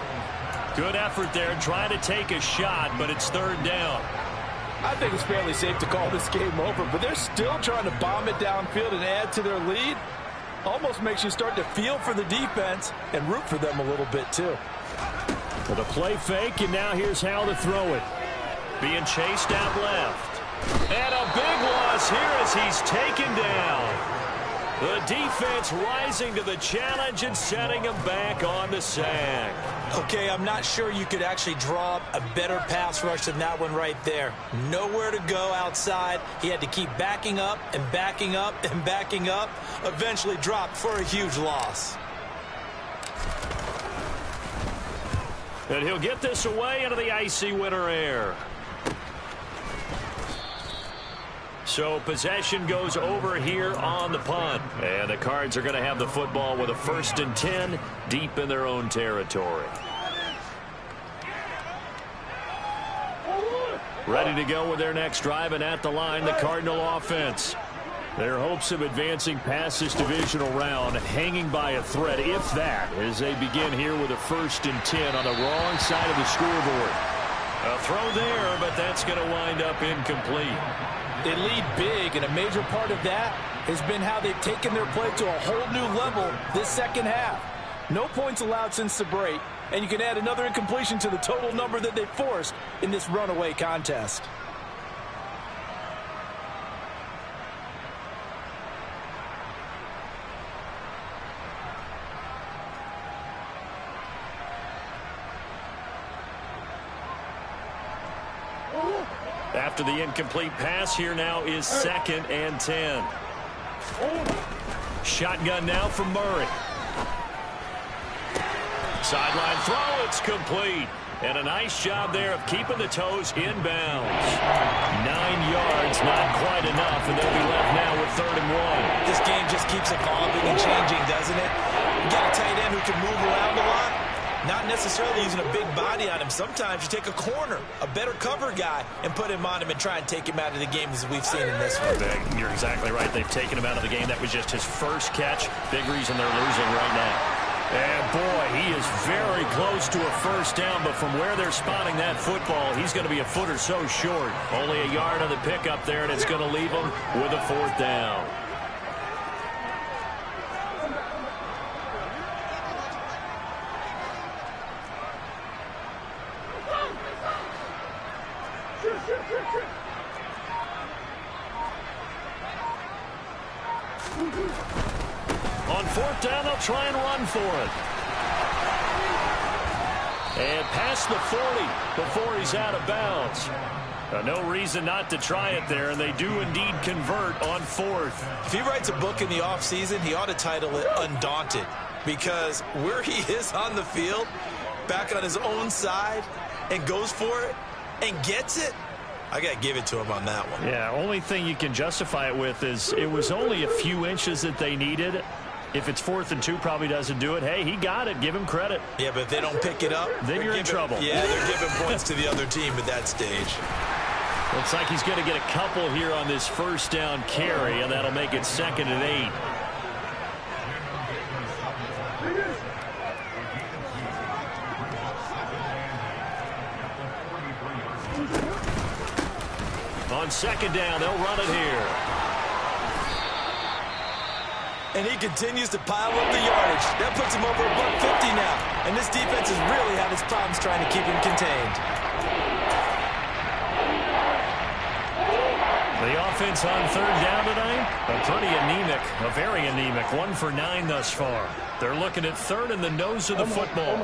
Good effort there, trying to take a shot, but it's 3rd down. I think it's fairly safe to call this game over, but they're still trying to bomb it downfield and add to their lead. Almost makes you start to feel for the defense and root for them a little bit, too. For the play fake, and now here's how to throw it. Being chased out left. And a big loss here as he's taken down. The defense rising to the challenge and setting him back on the sack. Okay, I'm not sure you could actually draw up a better pass rush than that one right there. Nowhere to go outside. He had to keep backing up and backing up and backing up. Eventually dropped for a huge loss. And he'll get this away into the icy winter air. So possession goes over here on the punt. And the Cards are going to have the football with a 1st and 10 deep in their own territory. Ready to go with their next drive, and at the line, the Cardinal offense. Their hopes of advancing past this divisional round hanging by a thread, if that, as they begin here with a 1st and 10 on the wrong side of the scoreboard. A throw there, but that's going to wind up incomplete. They lead big, and a major part of that has been how they've taken their play to a whole new level this second half. No points allowed since the break, and you can add another incompletion to the total number that they forced in this runaway contest. After the incomplete pass, here now is 2nd and 10. Shotgun now from Murray. Sideline throw, it's complete. And a nice job there of keeping the toes inbounds. 9 yards, not quite enough, and they'll be left now with 3rd and 1. This game just keeps evolving and changing, doesn't it? You got a tight end who can move around a lot. Not necessarily using a big body on him. Sometimes you take a corner, a better cover guy, and put him on him and try and take him out of the game as we've seen in this one. You're exactly right. They've taken him out of the game. That was just his first catch. Big reason they're losing right now. And, boy, he is very close to a 1st down, but from where they're spotting that football, he's going to be a foot or so short. Only a yard on the pickup there, and it's going to leave him with a 4th down. On 4th down, they'll try and run for it. And past the 40 before he's out of bounds. No reason not to try it there, and they do indeed convert on 4th. If he writes a book in the offseason, he ought to title it Undaunted, because where he is on the field, back on his own side, and goes for it and gets it, I got to give it to him on that one. Yeah, only thing you can justify it with is it was only a few inches that they needed. If it's 4th and 2, probably doesn't do it. Hey, he got it. Give him credit. Yeah, but if they don't pick it up, then you're in trouble. Yeah, they're giving points to the other team at that stage. Looks like he's going to get a couple here on this 1st down carry, and that'll make it 2nd and 8. On 2nd down, they'll run it here. And he continues to pile up the yardage. That puts him over $150 now. And this defense has really had its problems trying to keep him contained. The offense on 3rd down tonight, a very anemic. 1 for 9 thus far. They're looking at 3rd in the nose of the football.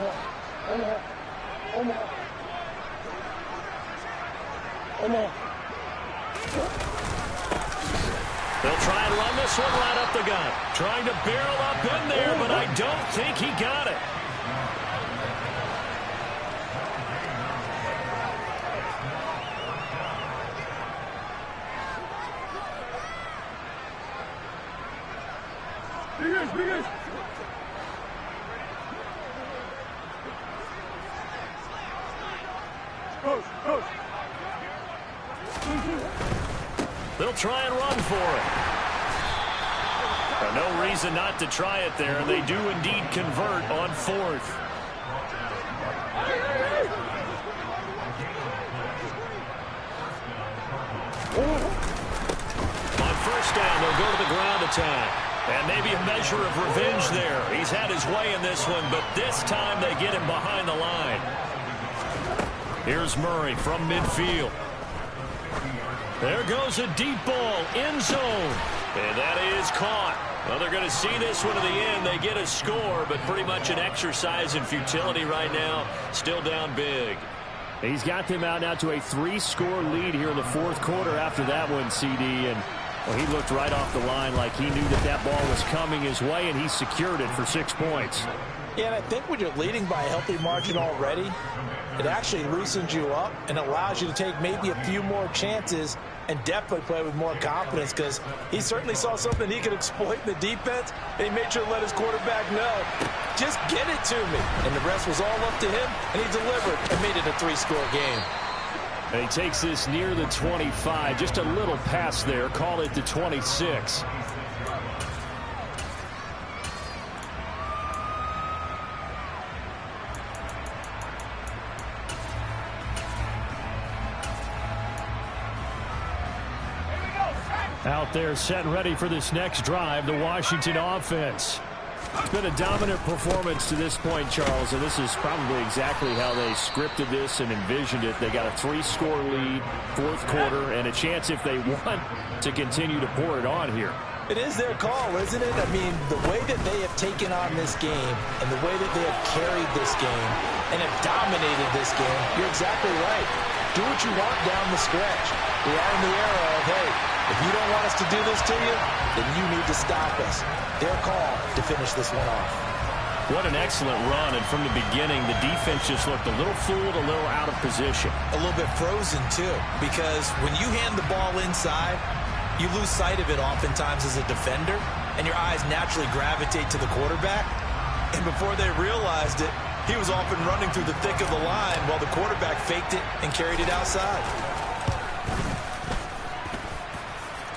They'll try and run this one right up the gut. Trying to barrel up in there, but I don't think he got it. They'll try and run for it. No reason not to try it there. They do indeed convert on 4th. On 1st down, they'll go to the ground attack. And maybe a measure of revenge there. He's had his way in this one, but this time they get him behind the line. Here's Murray from midfield. There goes a deep ball, end zone. And that is caught. Well, they're going to see this one to the end. They get a score, but pretty much an exercise in futility right now. Still down big. He's got them out now to a 3-score lead here in the fourth quarter after that one, CD. And well, he looked right off the line like he knew that that ball was coming his way, and he secured it for 6 points. Yeah, and I think when you're leading by a healthy margin already, it actually loosens you up and allows you to take maybe a few more chances and definitely play with more confidence, because he certainly saw something he could exploit in the defense, and he made sure to let his quarterback know, just get it to me. And the rest was all up to him, and he delivered and made it a 3-score game. And he takes this near the 25. Just a little pass there. Call it the 26. Out there set and ready for this next drive, the Washington offense. It's been a dominant performance to this point, Charles, and this is probably exactly how they scripted this and envisioned it. They got a 3-score lead, fourth quarter, and a chance, if they want, to continue to pour it on here. It is their call, isn't it? I mean, the way that they have taken on this game and the way that they have carried this game and have dominated this game, you're exactly right. Do what you want down the stretch. We are in the era of, hey, if you don't want us to do this to you, then you need to stop us. Their call to finish this one off. What an excellent run, and from the beginning, the defense just looked a little fooled, a little out of position. A little bit frozen, too, because when you hand the ball inside, you lose sight of it oftentimes as a defender, and your eyes naturally gravitate to the quarterback. And before they realized it, he was off and running through the thick of the line while the quarterback faked it and carried it outside.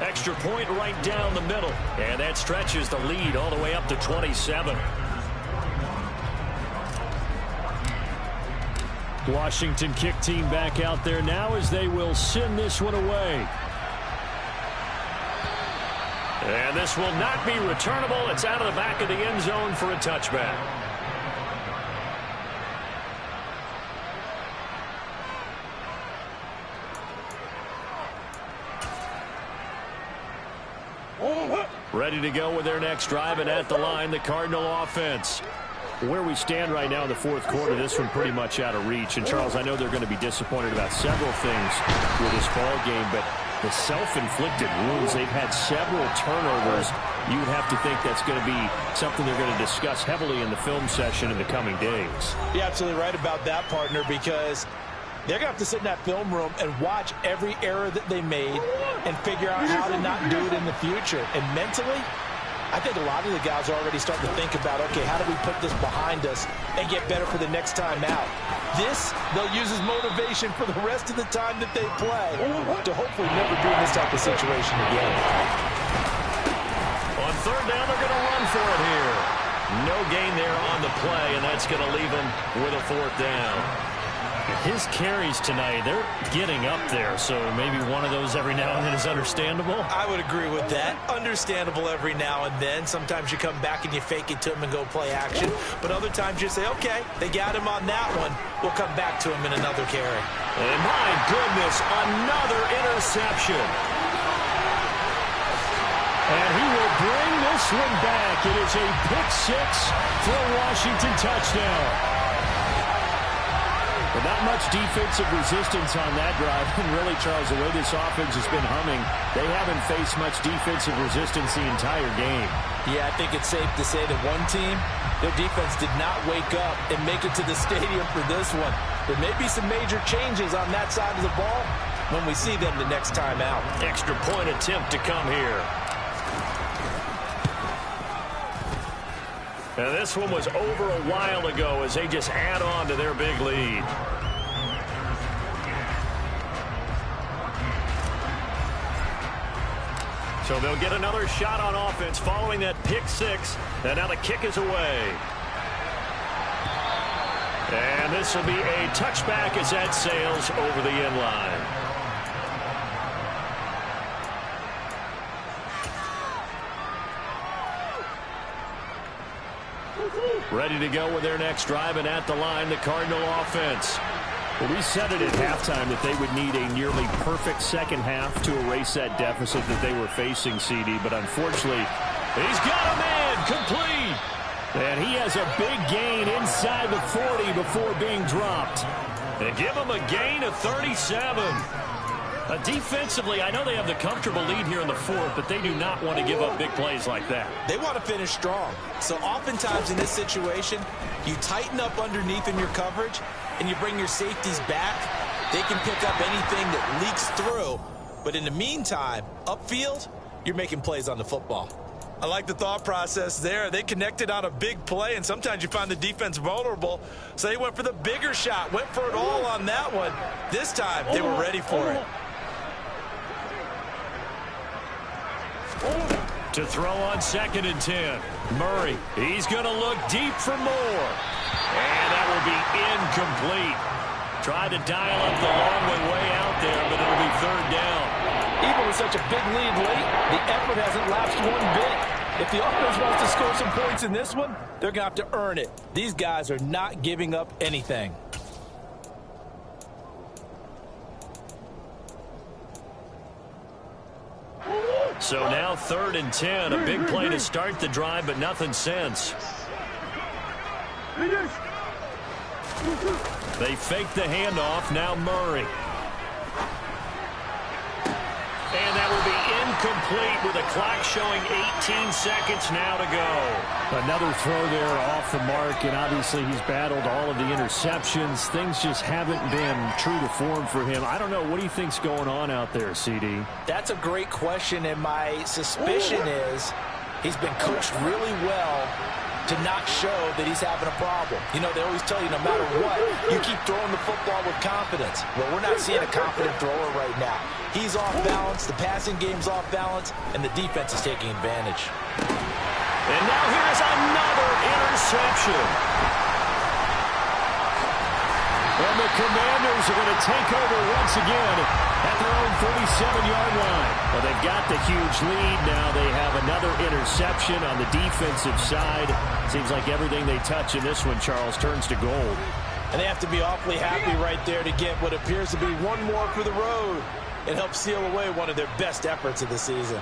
Extra point right down the middle. And that stretches the lead all the way up to 27. Washington kick team back out there now as they will send this one away. And this will not be returnable. It's out of the back of the end zone for a touchback. Ready to go with their next drive, and at the line, the Cardinal offense. Where we stand right now in the fourth quarter, this one pretty much out of reach. And, Charles, I know they're going to be disappointed about several things with this ball game, but the self-inflicted wounds, they've had several turnovers. You would have to think that's going to be something they're going to discuss heavily in the film session in the coming days. You're absolutely right about that, partner, because they're going to have to sit in that film room and watch every error that they made and figure out how to not do it in the future. And mentally, I think a lot of the guys are already starting to think about, okay, how do we put this behind us and get better for the next time out? This, they'll use as motivation for the rest of the time that they play to hopefully never be in this type of situation again. On third down, they're going to run for it here. No gain there on the play, and that's going to leave them with a fourth down. His carries tonight, they're getting up there, so maybe one of those every now and then is understandable. I would agree with that. Understandable every now and then. Sometimes you come back and you fake it to him and go play action. But other times you say, okay, they got him on that one. We'll come back to him in another carry. And my goodness, another interception. And he will bring this one back. It is a pick six for a Washington touchdown. But not much defensive resistance on that drive. And really, Charles, the way this offense has been humming, they haven't faced much defensive resistance the entire game. Yeah, I think it's safe to say that one team, their defense did not wake up and make it to the stadium for this one. There may be some major changes on that side of the ball when we see them the next time out. Extra point attempt to come here. And this one was over a while ago as they just add on to their big lead. So they'll get another shot on offense following that pick six. And now the kick is away. And this will be a touchback as that sails over the end line. Ready to go with their next drive, and at the line, the Cardinal offense. Well, we said it at halftime that they would need a nearly perfect second half to erase that deficit that they were facing, CD. But unfortunately, he's got a man complete. And he has a big gain inside the 40 before being dropped. They give him a gain of 37. Defensively, I know they have the comfortable lead here in the fourth, but they do not want to give up big plays like that. They want to finish strong. So oftentimes in this situation, you tighten up underneath in your coverage, and you bring your safeties back. They can pick up anything that leaks through. But in the meantime, upfield, you're making plays on the football. I like the thought process there. They connected on a big play, and sometimes you find the defense vulnerable. So they went for the bigger shot, went for it all on that one. This time, they were ready for it. To throw on 2nd and 10. Murray, he's going to look deep for more. And that will be incomplete. Tried to dial up the long way out there, but it'll be 3rd down. Even with such a big lead late, the effort hasn't lapsed one bit. If the offense wants to score some points in this one, they're going to have to earn it. These guys are not giving up anything. So now 3rd and 10. A big play to start the drive, but nothing since. They fake the handoff. Now Murray. And that will be incomplete with a clock showing 18 seconds now to go. Another throw there off the mark, and obviously he's battled all of the interceptions. Things just haven't been true to form for him. I don't know. What do you think's going on out there, CD? That's a great question, and my suspicion is he's been coached really well to not show that he's having a problem. You know, they always tell you no matter what, you keep throwing the football with confidence. Well, we're not seeing a confident thrower right now. He's off balance, the passing game's off balance, and the defense is taking advantage. And now here's another interception. And the Commanders are going to take over once again at their own 37-yard line. Well, they've got the huge lead. Now they have another interception on the defensive side. Seems like everything they touch in this one, Charles, turns to gold. And they have to be awfully happy right there to get what appears to be one more for the road. It helps seal away one of their best efforts of the season.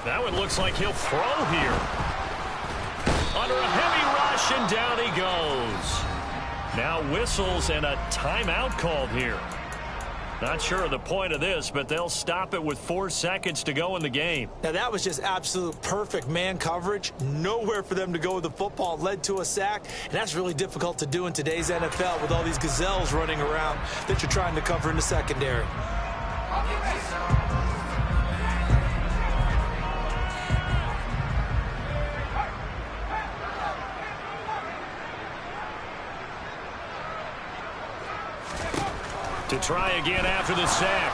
That one looks like he'll throw here. Under a heavy rush, and down he goes. Now whistles and a timeout called here. Not sure of the point of this, but they'll stop it with 4 seconds to go in the game. Now, that was just absolute perfect man coverage. Nowhere for them to go with the football. Led to a sack, and that's really difficult to do in today's NFL with all these gazelles running around that you're trying to cover in the secondary. To try again after the sack.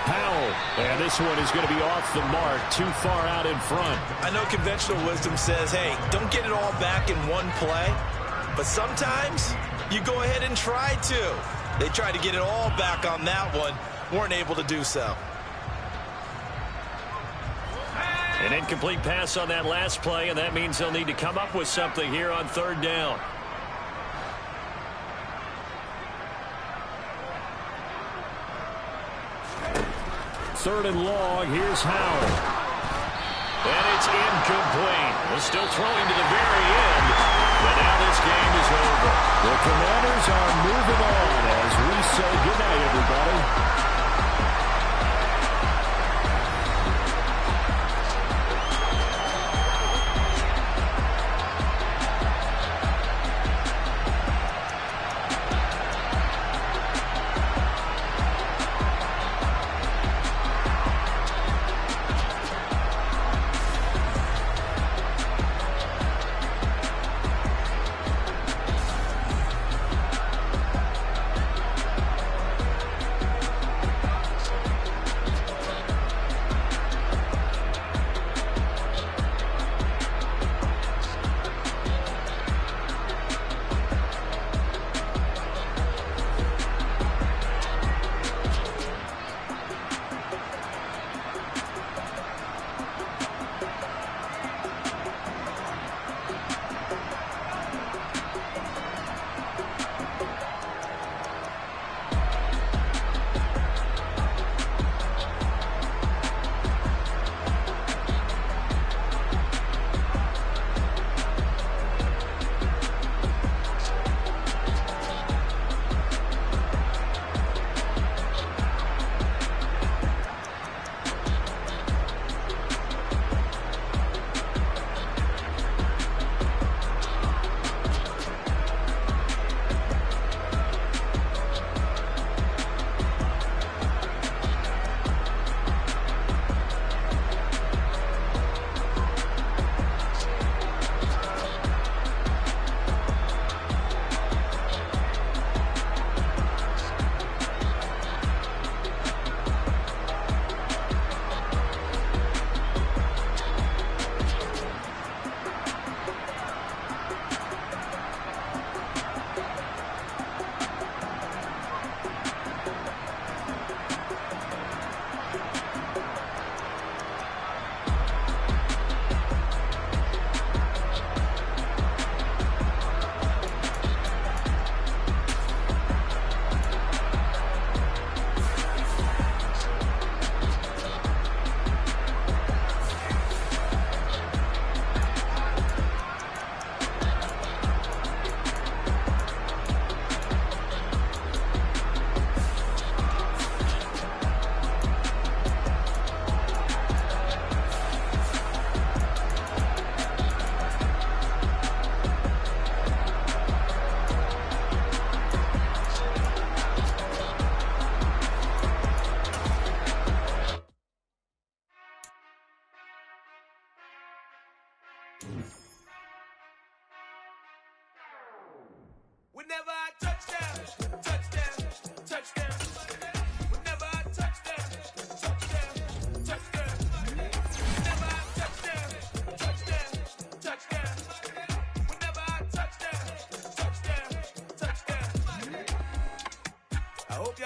Powell. And this one is going to be off the mark, too far out in front. I know conventional wisdom says, hey, don't get it all back in one play. But sometimes you go ahead and try to. They tried to get it all back on that one. Weren't able to do so. An incomplete pass on that last play, and that means they'll need to come up with something here on 3rd down. Third and long. Here's Howell. And it's incomplete. They're still throwing to the very end. But now this game is over. The Commanders are moving on as we say goodnight, everybody.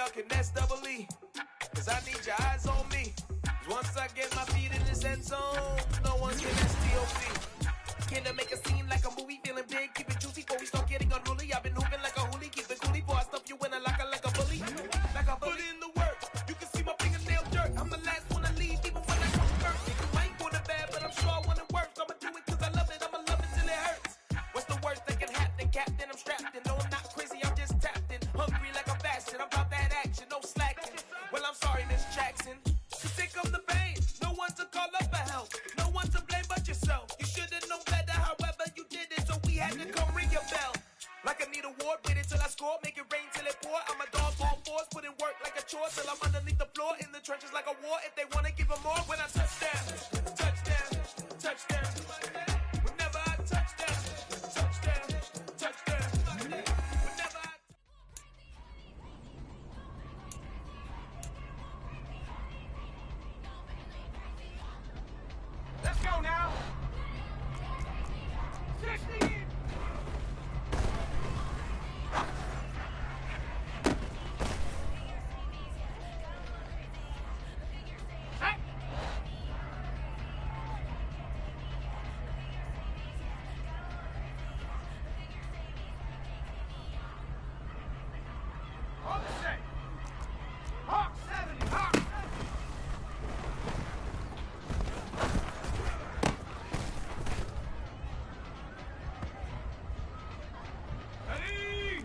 y'all can nest double E. Cause I need your eyes on me. Once I get my feet in this end zone, no one can STOP. Can I make a scene like a movie? Feeling big, keep it juicy before we start getting unruly. I've been hooping like a hoolie, keep it coolie before I stuff you in a locker like a bully. Like a bully. Put in the work, you can see my fingernail dirt. I'm the last one to leave, even when I come first. You ain't going to bad, but I'm sure I want it worse. I'ma do it cause I love it, I'ma love it till it hurts. What's the worst that can happen, Captain? I'm strapped in, no I'm not crazy, I'm just tapped in. Hungry like I'm fasting, I'm about that action, no slacking. Well I'm sorry, Miss Jackson. Cause here come the pain, no one to call up for help. No one to blame but yourself. You should've known better, however you did it, so we had to come ring your bell. Like I need a ward, wait until I score, make it rain till it pour. I'm a dog, all fours, put in work like a chore till I'm underneath the floor, in the trenches like a war. If they wanna give them more, when I touch down, touchdown, touchdown. Whenever I touch down, touchdown, touchdown. Whenever I let's go now. 60. On the set. Hawk 70. Hawk 70. Ready?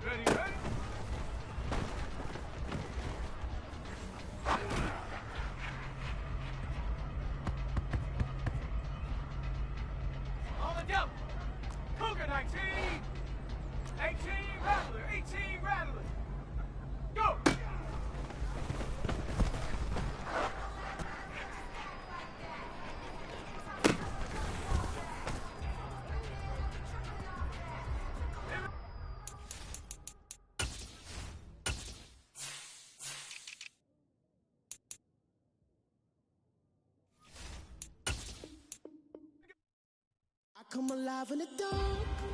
Ready, ready? On the double. Cougar 19. 18 Rattler. 18 Rattler. Go. I come alive in the dark.